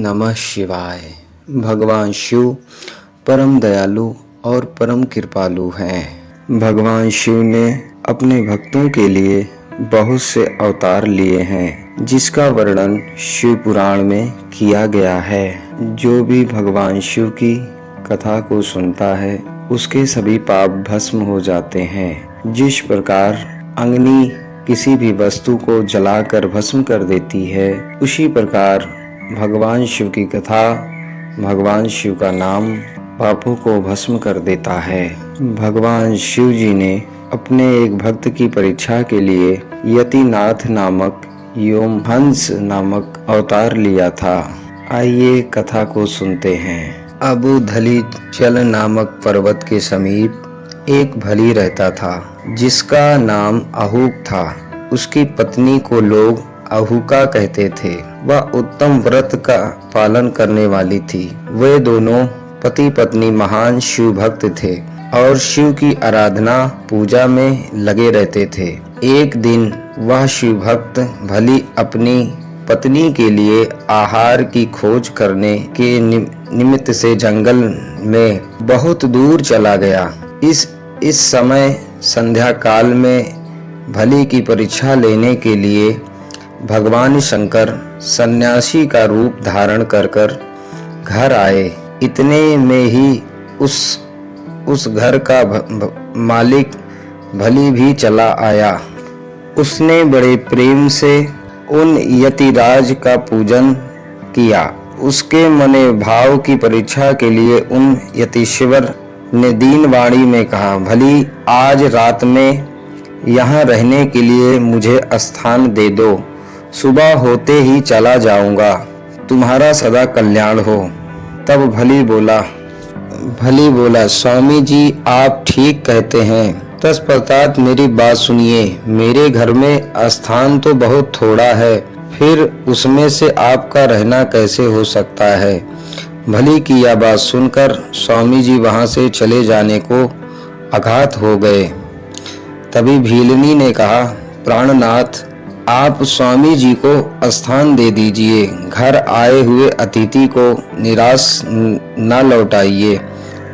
नमः शिवाय। भगवान शिव परम दयालु और परम कृपालु हैं। भगवान शिव ने अपने भक्तों के लिए बहुत से अवतार लिए हैं, जिसका वर्णन शिव पुराण में किया गया है। जो भी भगवान शिव की कथा को सुनता है, उसके सभी पाप भस्म हो जाते हैं। जिस प्रकार अग्नि किसी भी वस्तु को जलाकर भस्म कर देती है, उसी प्रकार भगवान शिव की कथा, भगवान शिव का नाम पापों को भस्म कर देता है। भगवान शिव जी ने अपने एक भक्त की परीक्षा के लिए यतिनाथ नामक एवं हंस नामक अवतार लिया था। आइए कथा को सुनते हैं। अबू धलीचल नामक पर्वत के समीप एक भली रहता था, जिसका नाम आहूक था। उसकी पत्नी को लोग अहुका कहते थे। वह उत्तम व्रत का पालन करने वाली थी। वे दोनों पति पत्नी महान शिव भक्त थे और शिव की आराधना पूजा में लगे रहते थे। एक दिन वह शिव भक्त भली अपनी पत्नी के लिए आहार की खोज करने के निमित्त से जंगल में बहुत दूर चला गया। इस समय संध्या काल में भली की परीक्षा लेने के लिए भगवान शंकर सन्यासी का रूप धारण कर घर आए। इतने में ही उस घर का मालिक भली भी चला आया। उसने बड़े प्रेम से उन यतिराज का पूजन किया। उसके मने भाव की परीक्षा के लिए उन यतीश्वर ने दीन वाणी में कहा, भली आज रात में यहाँ रहने के लिए मुझे स्थान दे दो। सुबह होते ही चला जाऊंगा। तुम्हारा सदा कल्याण हो। तब भली बोला, स्वामी जी आप ठीक कहते हैं। तत्पश्चात मेरी बात सुनिए। मेरे घर में स्थान तो बहुत थोड़ा है, फिर उसमें से आपका रहना कैसे हो सकता है। भली की यह बात सुनकर स्वामी जी वहां से चले जाने को आघात हो गए। तभी भीलनी ने कहा, प्राणनाथ आप स्वामी जी को स्थान दे दीजिए। घर आए हुए अतिथि को निराश न लौटाइए,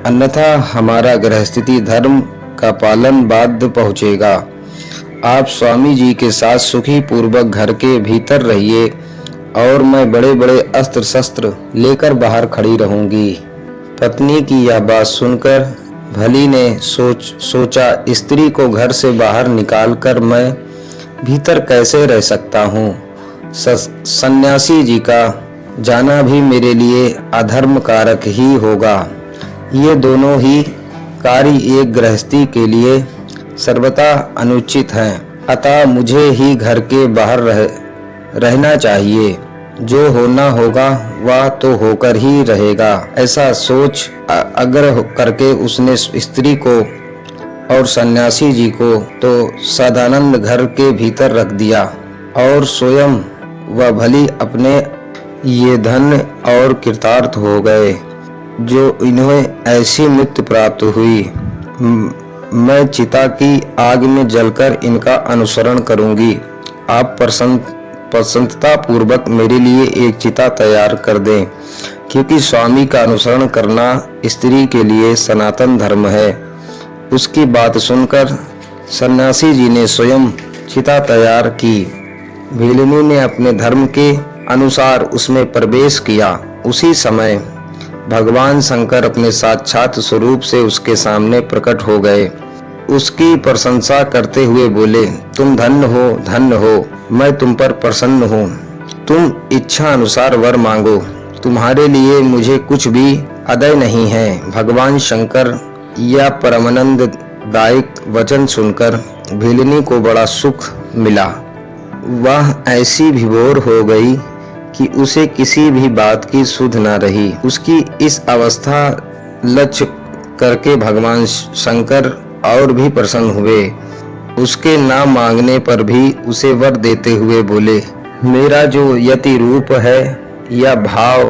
अन्यथा हमारा गृहस्थी धर्म का पालन बाध्य पहुंचेगा। आप स्वामी जी के साथ सुखी पूर्वक घर के भीतर रहिए और मैं बड़े बड़े अस्त्र शस्त्र लेकर बाहर खड़ी रहूंगी। पत्नी की यह बात सुनकर भली ने सोचा स्त्री को घर से बाहर निकालकर मैं भीतर कैसे रह सकता हूँ। सन्यासी जी का जाना भी मेरे लिए अधर्म कारक ही होगा। ये दोनों ही कार्य एक गृहस्थी के लिए सर्वथा अनुचित हैं। अतः मुझे ही घर के बाहर रहना चाहिए। जो होना होगा वह तो होकर ही रहेगा। ऐसा सोच आग्रह करके उसने स्त्री को और सन्यासी जी को तो सदानंद घर के भीतर रख दिया और स्वयं वह भली अपने ये धन्य और कृतार्थ हो गए जो इन्हें ऐसी मृत्यु प्राप्त हुई। मैं चिता की आग में जलकर इनका अनुसरण करूंगी। आप प्रसन्नता पूर्वक मेरे लिए एक चिता तैयार कर दें, क्योंकि स्वामी का अनुसरण करना स्त्री के लिए सनातन धर्म है। उसकी बात सुनकर सन्यासी जी ने स्वयं चिता तैयार की। भीलनी ने अपने धर्म के अनुसार उसमें प्रवेश किया। उसी समय भगवान शंकर अपने साक्षात स्वरूप से उसके सामने प्रकट हो गए। उसकी प्रशंसा करते हुए बोले, तुम धन्य हो, मैं तुम पर प्रसन्न हूँ। तुम इच्छा अनुसार वर मांगो, तुम्हारे लिए मुझे कुछ भी अदय नहीं है। भगवान शंकर यह परमानंददायक वचन सुनकर भीलनी को बड़ा सुख मिला। वह ऐसी विभोर हो गई कि उसे किसी भी बात की सुध न रही। उसकी इस अवस्था लक्ष्य करके भगवान शंकर और भी प्रसन्न हुए। उसके नाम मांगने पर भी उसे वर देते हुए बोले, मेरा जो यति रूप है यह भाव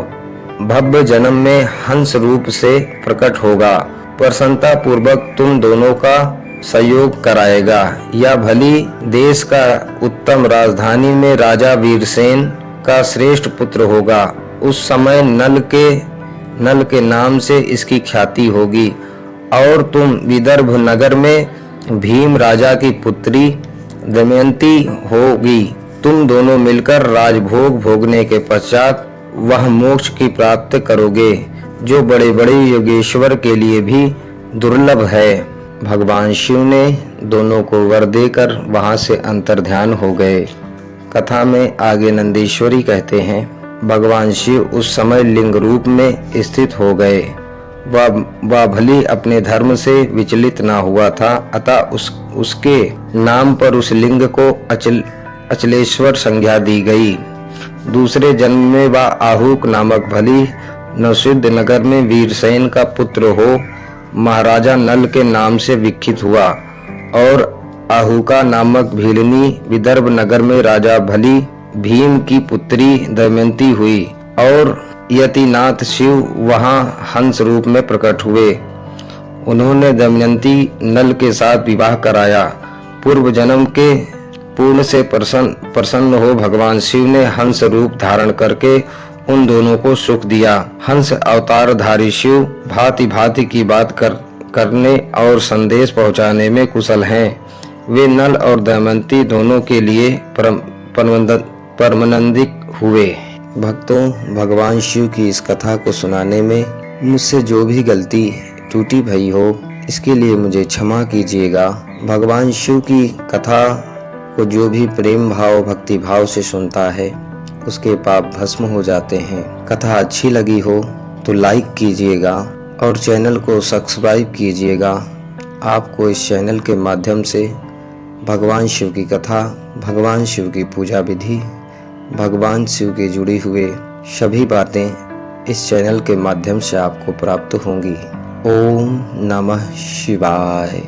भव्य जन्म में हंस रूप से प्रकट होगा। प्रसन्नता पूर्वक तुम दोनों का सहयोग कराएगा। यह भली देश का उत्तम राजधानी में राजा वीरसेन का श्रेष्ठ पुत्र होगा। उस समय नल के नाम से इसकी ख्याति होगी और तुम विदर्भ नगर में भीम राजा की पुत्री दमयंती होगी। तुम दोनों मिलकर राजभोग भोगने के पश्चात वह मोक्ष की प्राप्ति करोगे जो बड़े बड़े योगेश्वर के लिए भी दुर्लभ है। भगवान शिव ने दोनों को वर देकर वहां से अंतर्ध्यान हो गए। कथा में आगे नंदीश्वरी कहते हैं, भगवान शिव उस समय लिंग रूप में स्थित हो गए। वह भली अपने धर्म से विचलित ना हुआ था, अतः उसके नाम पर उस लिंग को अचलेश्वर संज्ञा दी गई। दूसरे जन्म में वह आहूक नामक भली नवसिद्ध नगर में वीरसेन का पुत्र हो महाराजा नल के नाम से विख्यात हुआ और आहूका नामक भीलनी विदर्भ नगर में राजा भली भीम की पुत्री दमयंती हुई और यतिनाथ शिव वहां हंस रूप में प्रकट हुए। उन्होंने दमयंती नल के साथ विवाह कराया। पूर्व जन्म के पुण्य से प्रसन्न हो भगवान शिव ने हंस रूप धारण करके उन दोनों को सुख दिया। हंस अवतारधारी शिव भांति भांति की बात करने और संदेश पहुंचाने में कुशल हैं। वे नल और दमयंती दोनों के लिए परमानंदिक हुए। भक्तों, भगवान शिव की इस कथा को सुनाने में मुझसे जो भी गलती टूटी भई हो, इसके लिए मुझे क्षमा कीजिएगा। भगवान शिव की कथा को जो भी प्रेम भाव भक्ति भाव से सुनता है उसके पाप भस्म हो जाते हैं। कथा अच्छी लगी हो तो लाइक कीजिएगा और चैनल को सब्सक्राइब कीजिएगा। आपको इस चैनल के माध्यम से भगवान शिव की कथा, भगवान शिव की पूजा विधि, भगवान शिव के जुड़ी हुए सभी बातें इस चैनल के माध्यम से आपको प्राप्त होंगी। ओम नमः शिवाय।